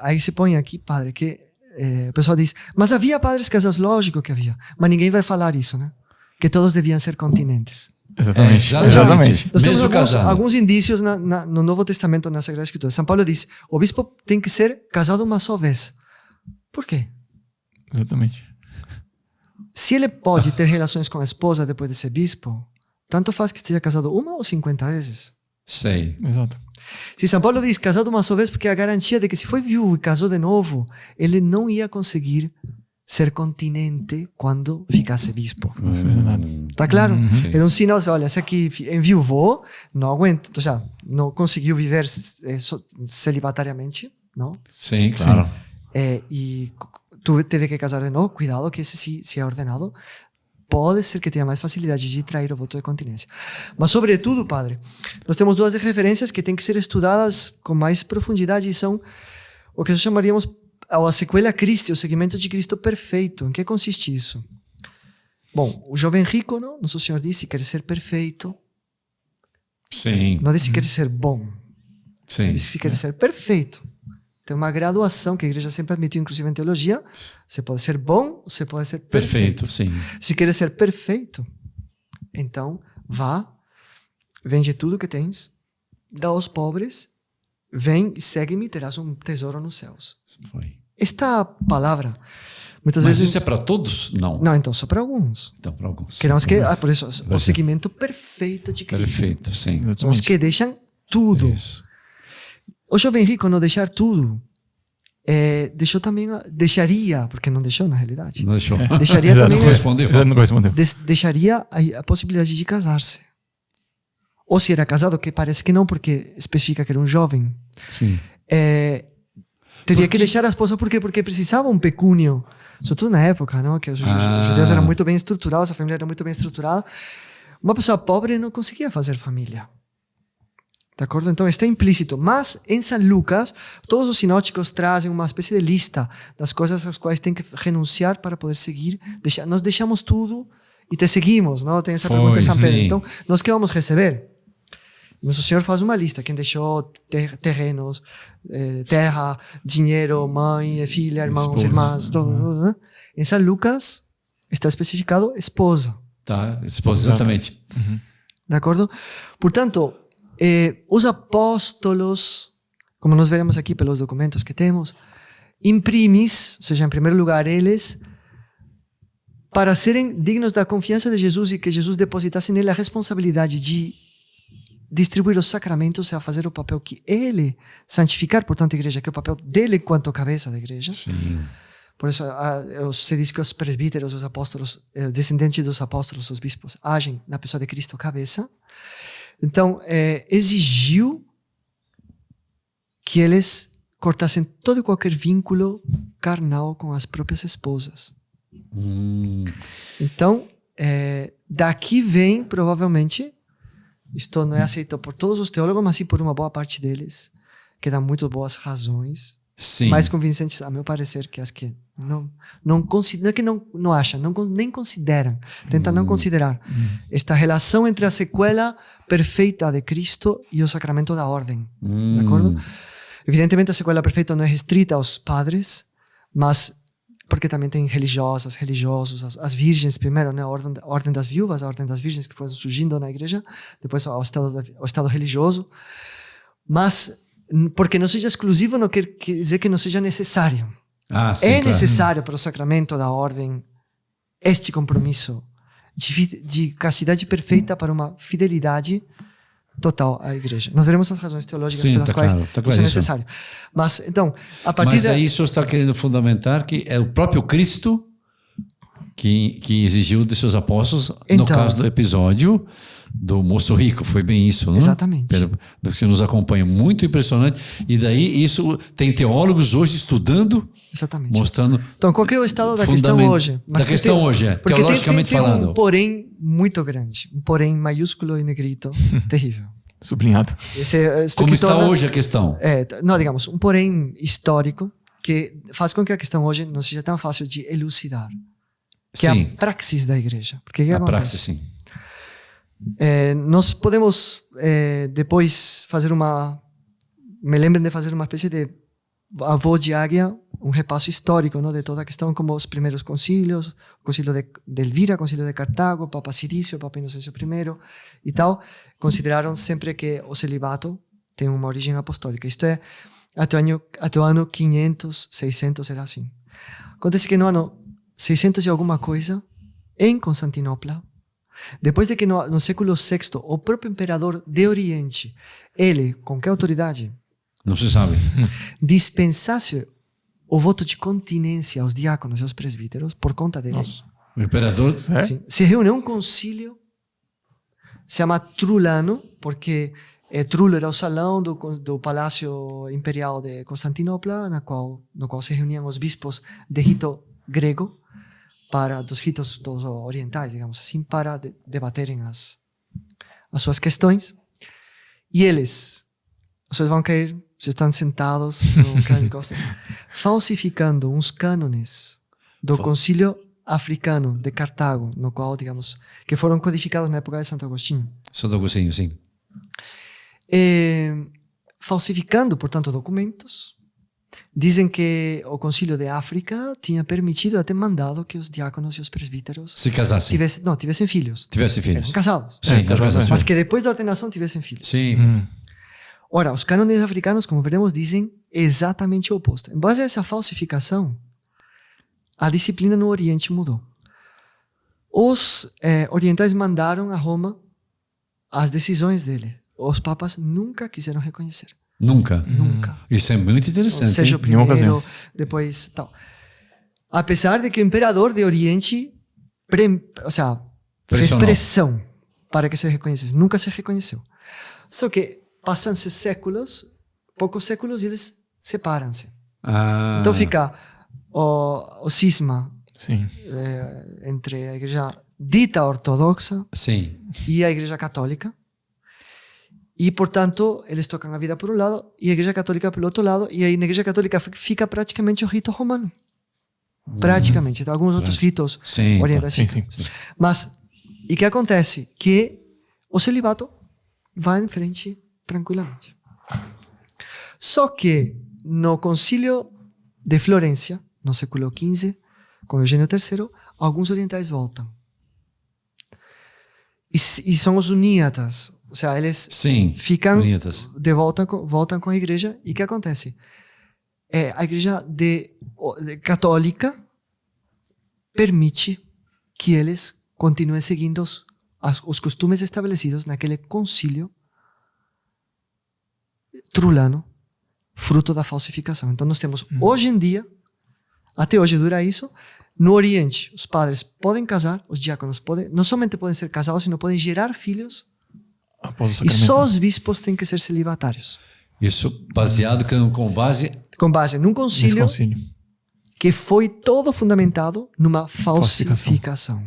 aí se põe aqui, padre, que o pessoal diz, mas havia padres casados, lógico que havia, mas ninguém vai falar isso, né? Que todos deviam ser continentes. Exatamente. Nós temos alguns indícios no Novo Testamento, na Sagrada Escritura. São Paulo diz, o bispo tem que ser casado uma só vez. Por quê? Exatamente. Se ele pode ter relações com a esposa depois de ser bispo, tanto faz que esteja casado 1 ou 50 vezes. Sei. Exato. Se São Paulo diz casado uma só vez, porque é a garantia de que se foi viúvo e casou de novo, ele não ia conseguir ser continente quando ficasse bispo. Tá claro? Era um sinal, olha, se aqui enviuvou, não aguenta, ou seja, não conseguiu viver celibatariamente, não? Sim, claro. E tu teve que casar de novo, cuidado que esse se é ordenado, pode ser que tenha mais facilidade de trair o voto de continência. Mas, sobretudo, padre, nós temos duas referências que têm que ser estudadas com mais profundidade e são o que nós chamaríamos a sequela Christi, o segmento de Cristo perfeito. Em que consiste isso? Bom, o jovem rico, não? Nosso Senhor disse que quer ser perfeito. Sim. Não disse que quer ser bom. Sim. Disse que quer ser perfeito. Tem uma graduação que a igreja sempre admitiu, inclusive em teologia. Você pode ser bom, você pode ser perfeito. Sim. Se quer ser perfeito, então vá, vende tudo que tens, dá aos pobres, vem e segue-me, terás um tesouro nos céus. Foi. Esta palavra, muitas Mas vezes... isso é para todos? Não. Não, então só para alguns. Então, para alguns. Queremos que, por isso, o seguimento perfeito de Cristo. Perfeito, sim. São os que deixam tudo. Isso. O jovem rico, não deixar tudo, deixou também, deixaria, porque não deixou na realidade. Não deixou. Deixaria também, não correspondeu. Não correspondeu. Deixaria a possibilidade de casar-se. Ou se era casado, que parece que não, porque especifica que era um jovem. Sim. Teria que deixar a esposa, por quê? Porque precisava um pecúnio. Sobretudo na época, não? Que os judeus eram muito bem estruturados, a família era muito bem estruturada. Uma pessoa pobre não conseguia fazer família. De acordo? Então está implícito. Mas em São Lucas, todos os sinóticos trazem uma espécie de lista das coisas às quais tem que renunciar para poder seguir. Nós deixamos tudo e te seguimos, não? Tem essa pergunta em São Pedro. Então, nós que vamos receber? Nosso Senhor faz uma lista. Quem deixou terrenos, terra, dinheiro, mãe, filha, irmãos, irmãs, tudo, né? Em São Lucas está especificado esposa. Tá, esposa, exatamente. Uhum. De acordo? Portanto, os apóstolos, como nós veremos aqui pelos documentos que temos, in primis, ou seja, em primeiro lugar, eles, para serem dignos da confiança de Jesus e que Jesus depositasse nele a responsabilidade de distribuir os sacramentos e a fazer o papel que ele santificar, portanto, a igreja, que é o papel dele enquanto cabeça da igreja. Sim. Por isso se diz que os presbíteros, os apóstolos, descendentes dos apóstolos, os bispos, agem na pessoa de Cristo cabeça. Então, exigiu que eles cortassem todo e qualquer vínculo carnal com as próprias esposas. Então, daqui vem, provavelmente, isto não é aceito por todos os teólogos, mas sim por uma boa parte deles, que dá muito boas razões, sim, mais convincentes, a meu parecer, que as que não consideram, que não acham, nem consideram, tentam não considerar esta relação entre a sequela perfeita de Cristo e o sacramento da ordem. De acordo? Evidentemente, a sequela perfeita não é restrita aos padres, mas porque também tem religiosos, as virgens primeiro, né? A ordem das viúvas, a ordem das virgens que foi surgindo na igreja, depois ao estado religioso, mas porque não seja exclusivo não quer dizer que não seja necessário. Sim, é necessário para o sacramento da ordem este compromisso de castidade perfeita para uma fidelidade total à igreja. Nós veremos as razões teológicas pelas quais isso é necessário. Mas, então, a partir Mas aí isso está querendo fundamentar que é o próprio Cristo que exigiu de seus apóstolos, no caso do episódio do moço rico, foi bem isso, não? Exatamente. Você nos acompanha, muito impressionante. E daí isso tem teólogos hoje estudando, exatamente, mostrando. Então, qual que é o estado da questão hoje? Mas da questão hoje, teologicamente falando. Tem um porém muito grande, um porém maiúsculo e negrito, terrível. Sublinhado. Como está hoje a questão? Não, digamos, um porém histórico que faz com que a questão hoje não seja tão fácil de elucidar. Que sim, é a praxis da igreja. Porque a praxis, sim. Nós podemos depois fazer me lembrem de fazer uma espécie de a voz de águia, um repasso histórico, não, de toda a questão, como os primeiros concílios, o concílio de Elvira, o concílio de Cartago, Papa Cirício, Papa Inocêncio I e tal, consideraram sempre que o celibato tem uma origem apostólica. Isto é, até o ano 500, 600 era assim. Acontece que no ano 600 e alguma coisa, em Constantinopla, depois de que no século VI, o próprio imperador de Oriente, ele, com que autoridade? Não se sabe. Dispensasse o voto de continência aos diáconos e aos presbíteros por conta dele. Nossa. O imperador... Sim. Se reúne um concílio, se chama Trulano, porque Trulo era o salão do Palácio Imperial de Constantinopla, no qual se reuniam os bispos de rito grego, dos ritos dos orientais, digamos assim, para debaterem as suas questões. E eles, vocês vão cair, vocês estão sentados no canto de costas, falsificando uns cânones do concílio africano de Cartago, no qual, digamos, que foram codificados na época de Santo Agostinho. Santo Agostinho, sim. Falsificando, portanto, documentos. Dizem que o concílio de África tinha permitido, até mandado, que os diáconos e os presbíteros se casassem. Tivessem filhos. Tivessem filhos. Eram casados. Sim, casados. Mas que depois da ordenação tivessem filhos. Sim. Ora, os cânones africanos, como veremos, dizem exatamente o oposto. Em base a essa falsificação, a disciplina no Oriente mudou. Os orientais mandaram a Roma as decisões dele. Os papas nunca quiseram reconhecer. Nunca? Nunca. Isso é muito interessante. Ou seja, o Nenhuma primeiro, ocasião. depois tal. Apesar de que o imperador de Oriente fez Pressionou. pressão para que se reconhecesse. Nunca se reconheceu. Só que passam-se séculos, poucos séculos, e eles separam-se. Ah, Então fica o cisma Sim. entre a igreja dita ortodoxa sim. e a igreja católica. E, portanto, eles tocam a vida por um lado e a igreja católica pelo outro lado. E aí na igreja católica fica praticamente o rito romano. Praticamente. Tem alguns outros ritos Sim, orientais. Sim. Mas, e que acontece? Que o celibato vai em frente tranquilamente. Só que no concílio de Florência, no século XV, com Eugênio III, alguns orientais voltam. E são os uníatas. Ou seja, eles Sim, ficam bonitas. voltam com a igreja. E o que acontece? A igreja católica permite que eles continuem seguindo os costumes estabelecidos naquele concílio trulano, fruto da falsificação. Então nós temos, hoje em dia, até hoje dura isso, no Oriente, os padres podem casar, os diáconos não somente podem ser casados, sino podem gerar filhos, Após o e sacramento. só os bispos têm que ser celibatários. Isso baseado com base... Com base num Nesse concílio concílio. que foi todo fundamentado numa falsificação.